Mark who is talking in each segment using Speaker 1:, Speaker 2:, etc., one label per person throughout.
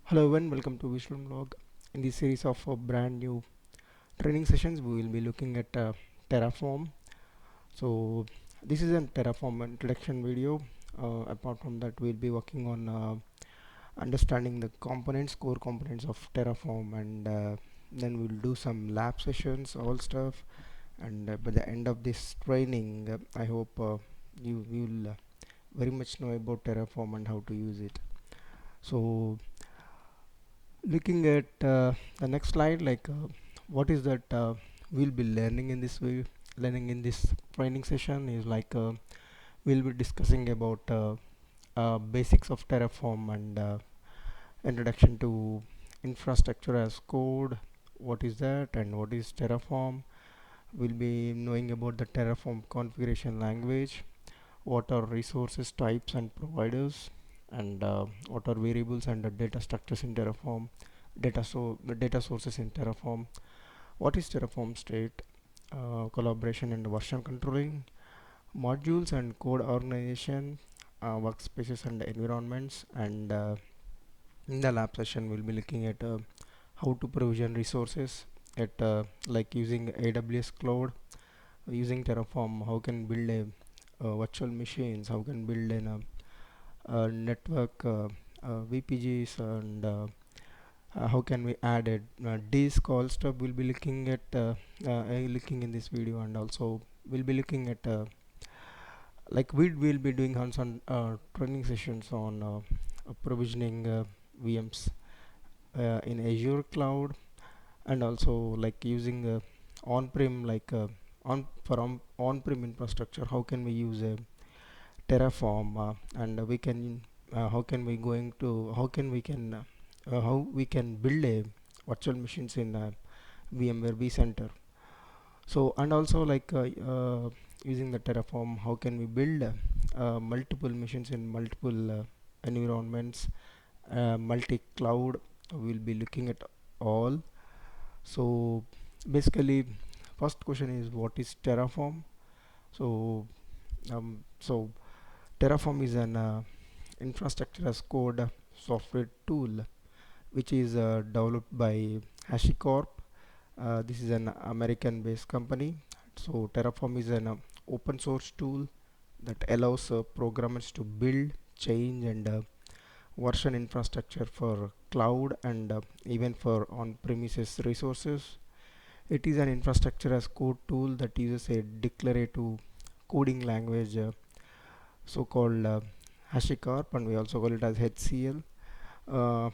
Speaker 1: Hello everyone, welcome to Visual Blog. In this series of brand new training sessions, we will be looking at Terraform. So this is a Terraform introduction video. Apart from that, we'll be working on understanding the components, core components of Terraform, and then we'll do some lab sessions, all stuff. And by the end of this training, I hope you will very much know about Terraform and how to use it. So looking at the next slide, what is that we'll be learning in this learning in this training session is we'll be discussing about basics of Terraform and introduction to infrastructure as code. What is that and what is Terraform? We'll be knowing about the Terraform configuration language, what are resources types and providers, and what are variables and data structures in Terraform, data sources in Terraform, what is Terraform state, collaboration and version controlling, modules and code organization, workspaces and environments, and in the lab session we'll be looking at how to provision resources at like using AWS cloud, using Terraform, how can build a virtual machines, how can build an network VPGs, and how can we add it, disk, all stuff we'll be looking at looking in this video. And also we'll be looking at like we will be doing hands-on training sessions on provisioning VMs in Azure cloud, and also like using on-prem on-prem infrastructure, how can we use a Terraform, and we can how we can build a virtual machines in VMware vCenter. So and also using the Terraform, how can we build multiple machines in multiple environments, multi-cloud. We'll be looking at all. So basically, first question is what is Terraform? So so Terraform is an infrastructure as code software tool which is developed by HashiCorp. This is an American based company. So Terraform is an open source tool that allows programmers to build, change, and version infrastructure for cloud and even for on-premises resources. It is an infrastructure as code tool that uses a declarative coding language, so-called HashiCorp, and we also call it as HCL, uh,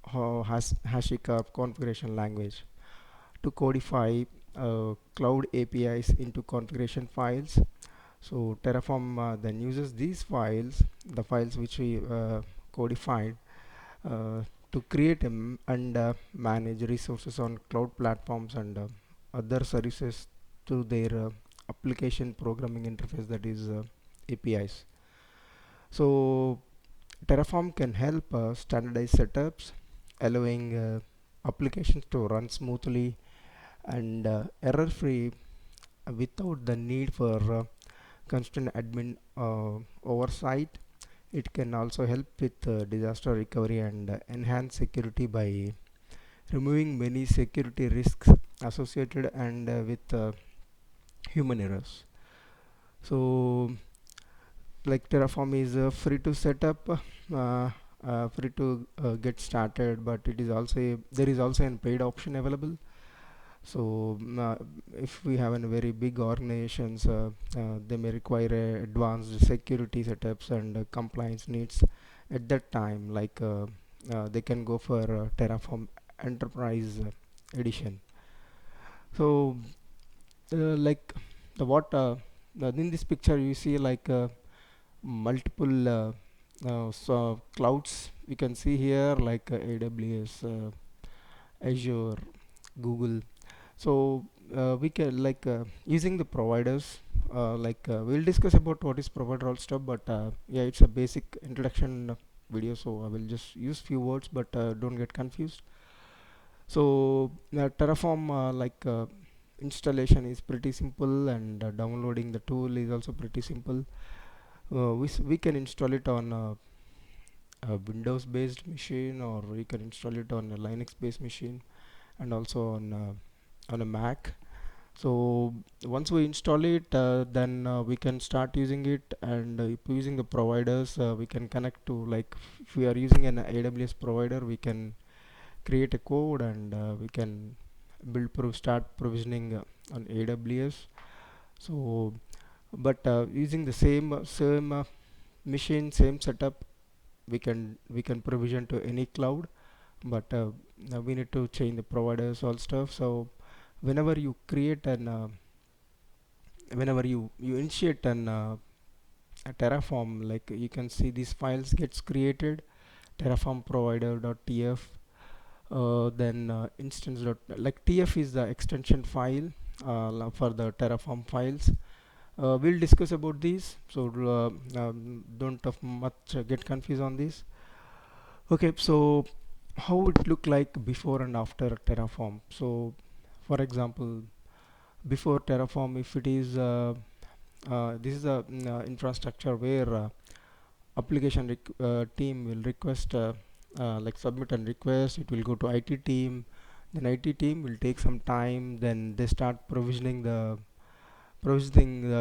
Speaker 1: HashiCorp configuration language, to codify cloud APIs into configuration files. So Terraform then uses these files, the files which we codified, uh, to create and manage resources on cloud platforms and other services through their application programming interface, that is APIs. So Terraform can help standardize setups, allowing applications to run smoothly and error-free without the need for constant admin oversight. It can also help with disaster recovery and enhance security by removing many security risks associated and with human errors. So like Terraform is free to set up, free to get started, but it is also there is also a paid option available. So if we have a very big organizations, they may require advanced security setups and compliance needs. At that time, they can go for Terraform Enterprise Edition. So like the what in this picture you see multiple so clouds we can see here, like AWS, Azure, Google. So we can using the providers, we'll discuss about what is provider all stuff, but yeah, it's a basic introduction video, so I will just use few words, but don't get confused. So Terraform installation is pretty simple, and downloading the tool is also pretty simple. We can install it on a Windows based machine, or you can install it on a Linux based machine, and also on a Mac. So once we install it, then we can start using it. And if we're using the providers, we can connect to, like, if we are using an AWS provider, we can create a code, and we can start provisioning on AWS. So but using the same machine, same setup, we can provision to any cloud. But now we need to change the providers, all stuff. So whenever you create an whenever you initiate a Terraform, like, you can see these files gets created: Terraform provider.tf, then instance dot, like, tf is the extension file for the Terraform files. We'll discuss about these, so don't have much get confused on this. Okay, so how it look like before and after Terraform. So for example, before Terraform, if it is this is a infrastructure where team will request, like, submit and request. It will go to IT team, then IT team will take some time, then they start provisioning the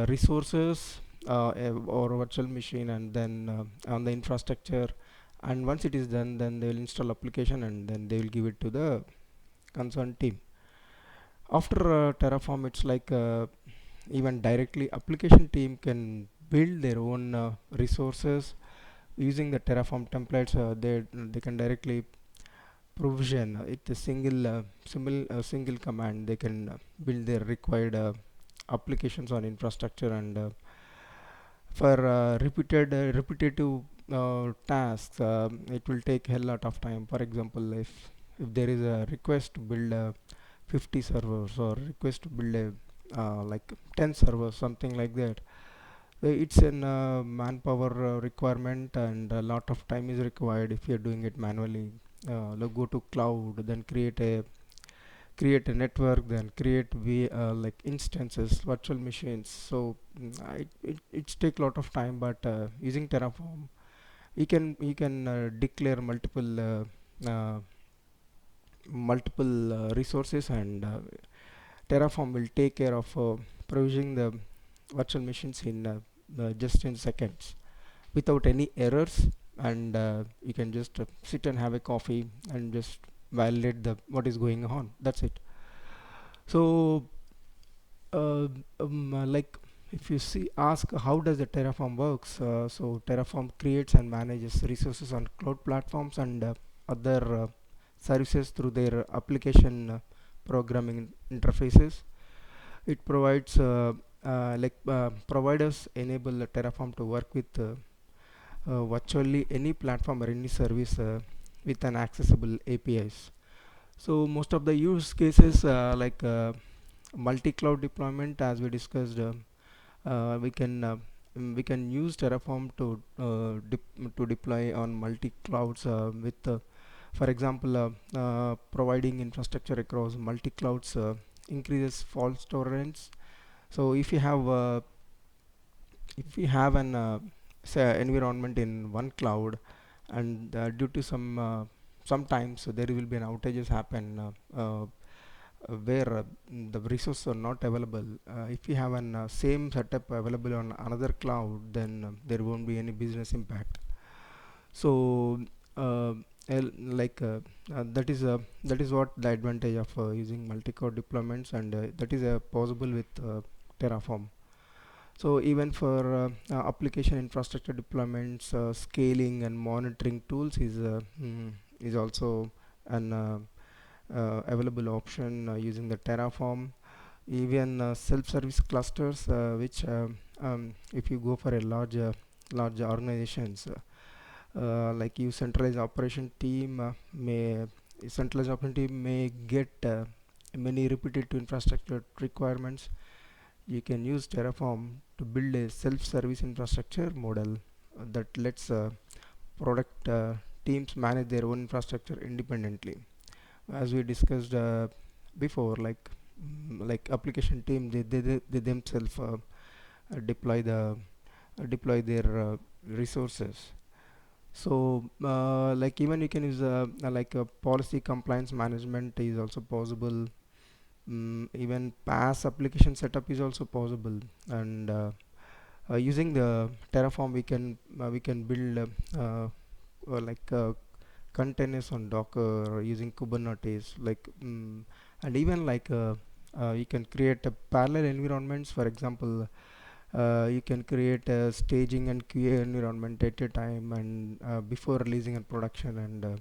Speaker 1: resources, or virtual machine, and then on the infrastructure. And once it is done, then they will install application, and then they will give it to the concerned team. After Terraform, it's like, even directly application team can build their own resources using the Terraform templates. They can directly provision it, a single command. They can build their required applications on infrastructure. And for repetitive tasks, it will take a lot of time. For example, if there is a request to build 50 servers, or request to build a like 10 servers, something like that, it's an manpower requirement, and a lot of time is required if you're doing it manually. Go to cloud, then create a network, then create like instances, virtual machines. So it's take a lot of time. But using Terraform, you can declare uh, multiple resources, and Terraform will take care of provisioning the virtual machines in just in seconds, without any errors. And you can just sit and have a coffee and just validate the what is going on. That's it. So uh, like, if you see ask how does the Terraform works, so Terraform creates and manages resources on cloud platforms and other services through their application programming interfaces. It provides providers enable the Terraform to work with virtually any platform or any service with an accessible APIs. So most of the use cases, like multi-cloud deployment, as we discussed, uh, we can uh, we can use Terraform to deploy on multi-clouds, with for example, providing infrastructure across multi-clouds increases fault tolerance. So if you have an say environment in one cloud, and due to sometimes there will be an outages happen, where the resources are not available. If you have an same setup available on another cloud, then there won't be any business impact. So uh, that is what the advantage of using multi-cloud deployments, and that is possible with Terraform. So even for application infrastructure deployments, scaling and monitoring tools is also an available option using the Terraform. Even self-service clusters, which if you go for a large organizations, like you centralized operation team may get many repetitive infrastructure requirements. You can use Terraform to build a self-service infrastructure model that lets product teams manage their own infrastructure independently. As we discussed before, like application team, they themselves deploy their resources. So like even you can use like a policy compliance management is also possible. Even pass application setup is also possible. And using the Terraform we can build like containers on Docker or using Kubernetes, like and even like you can create a parallel environments. For example, you can create a staging and QA environment at a time, and before releasing in production. And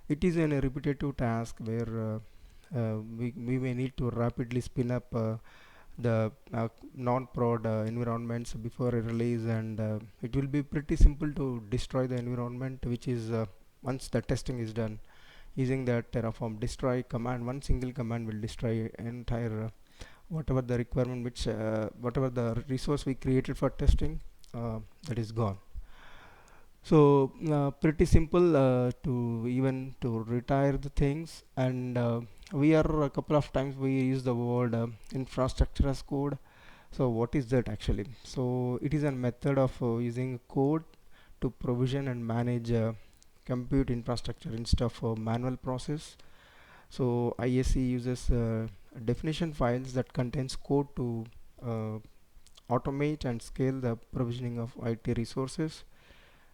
Speaker 1: it is a repetitive task where we may need to rapidly spin up the non-prod environments before a release. And it will be pretty simple to destroy the environment, which is once the testing is done. Using the Terraform destroy command, one single command will destroy entire whatever the requirement, which whatever the resource we created for testing, that is gone. So pretty simple to even to retire the things. And we are a couple of times we use the word infrastructure as code. So what is that actually? So it is a method of using code to provision and manage compute infrastructure instead of manual process. So IAC uses definition files that contains code to uh, automate and scale the provisioning of IT resources.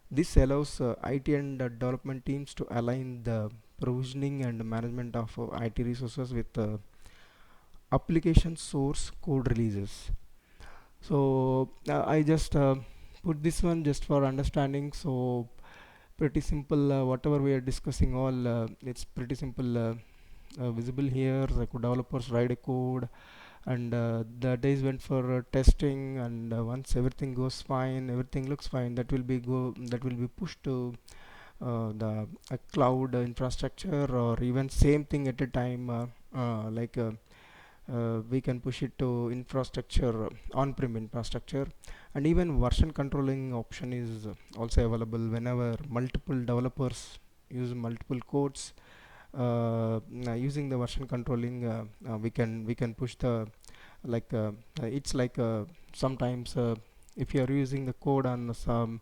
Speaker 1: This allows IT and development teams to align the provisioning and management of IT resources with application source code releases. So I just put this one just for understanding. So pretty simple. Whatever we are discussing, all it's pretty simple. Visible here. Like developers write a code, and the days went for testing. And once everything goes fine, everything looks fine, that will be pushed to the cloud infrastructure, or even same thing at a time. Like we can push it to infrastructure, on-prem infrastructure. And even version controlling option is also available whenever multiple developers use multiple codes. Using the version controlling, we can push the like it's like sometimes if you are using the code on some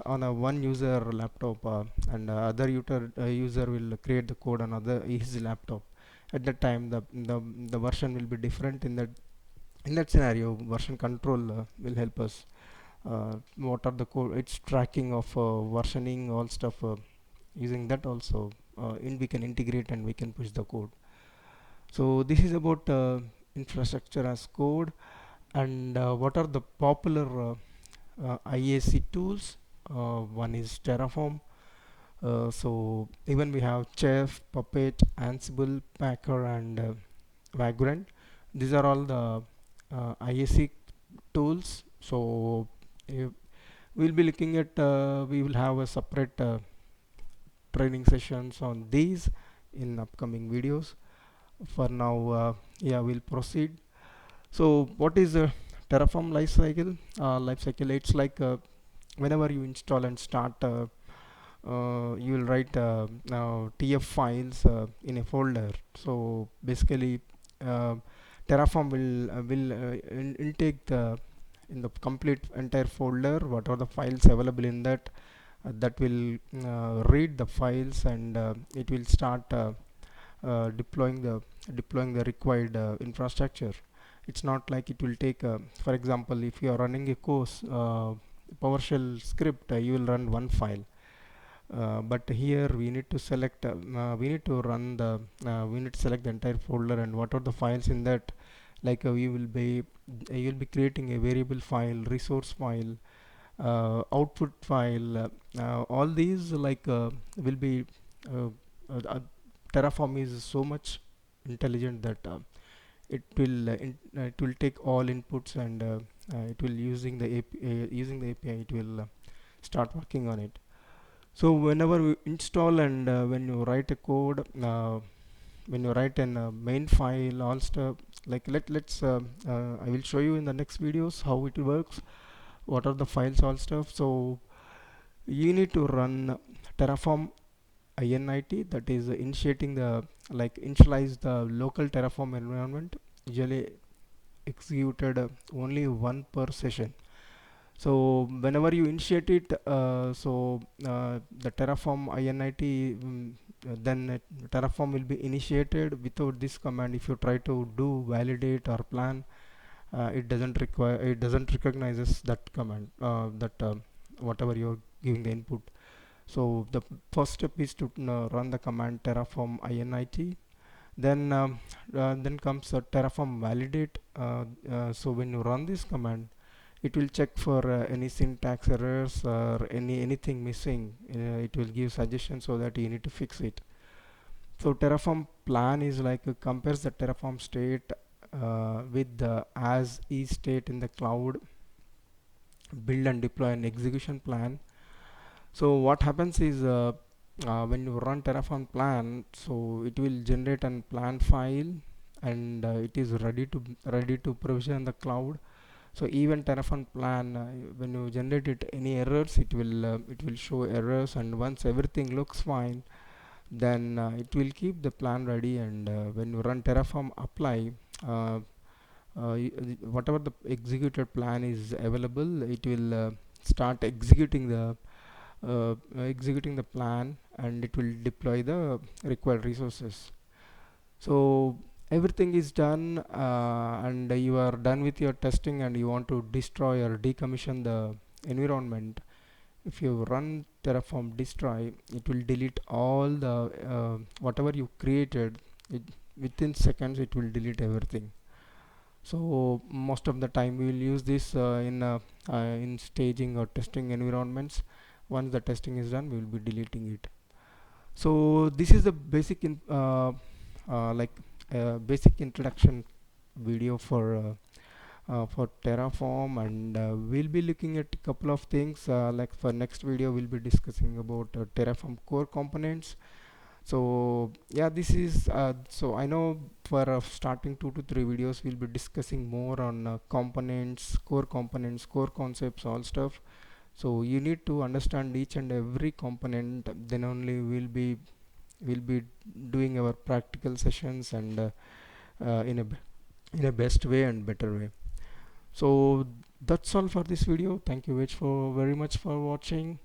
Speaker 1: on a one user laptop, and other user will create the code on other his laptop. At that time the version will be different. In that scenario, version control will help us. What are the code, it's tracking of versioning, all stuff. Using that also, we can integrate and we can push the code. So this is about infrastructure as code. And what are the popular IAC tools? One is Terraform. So even we have Chef, Puppet, Ansible, Packer, and Vagrant. These are all the IAC tools. So we'll be looking at, we will have a separate training sessions on these in upcoming videos. For now, yeah, we'll proceed. So what is a Terraform lifecycle? Lifecycle, it's like whenever you install and start, you will write TF files in a folder. So basically, uh, Terraform will intake the in the complete entire folder. What are the files available in that? That will read the files, and it will start deploying the required infrastructure. It's not like it will take for example, if you are running a course PowerShell script, you will run one file. But here we need to select we need to run the we need to select the entire folder, and what are the files in that. Like you will be creating a variable file, resource file, output file. All these like will be uh, uh, Terraform is so much intelligent that it will take all inputs, and it will using the API, it will start working on it. So whenever we install, and when you write a code, when you write an main file, all stuff, like I will show you in the next videos how it works, what are the files, all stuff. So you need to run Terraform init, that is initiating the like initialize the local Terraform environment, usually executed only one per session. So whenever you initiate it, the Terraform init, Terraform will be initiated without this command. If you try to do validate or plan, it doesn't recognizes that command, that whatever you're giving the input. So the first step is to run the command terraform init. Then comes terraform validate. So when you run this command, it will check for any syntax errors or anything missing. It will give suggestions so that you need to fix it. So Terraform plan is like compares the Terraform state with the as is state in the cloud, build and deploy an execution plan. So what happens is when you run Terraform plan, so it will generate an plan file, and it is ready to provision in the cloud. So even Terraform plan, when you generate it, any errors, it will show errors, and once everything looks fine, then it will keep the plan ready. And when you run Terraform apply, uh, whatever the executed plan is available, it will start executing the plan, and it will deploy the required resources. So everything is done, and you are done with your testing, and you want to destroy or decommission the environment. If you run terraform destroy, it will delete all the whatever you created. Within seconds it will delete everything. So most of the time we will use this in staging or testing environments. Once the testing is done, we will be deleting it. So this is the basic like basic introduction video for Terraform, and we'll be looking at a couple of things. Like for next video, we'll be discussing about Terraform core components. So yeah, this is so I know for starting 2 to 3 videos, we'll be discussing more on components, core concepts, all stuff. So you need to understand each and every component. Then only we'll be doing our practical sessions, and in a best way and better way. So that's all for this video. Thank you very much for watching.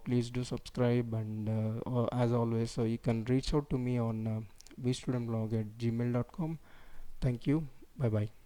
Speaker 1: Please do subscribe, and as always, you can reach out to me on vstudentblog@gmail.com. Thank you. Bye bye.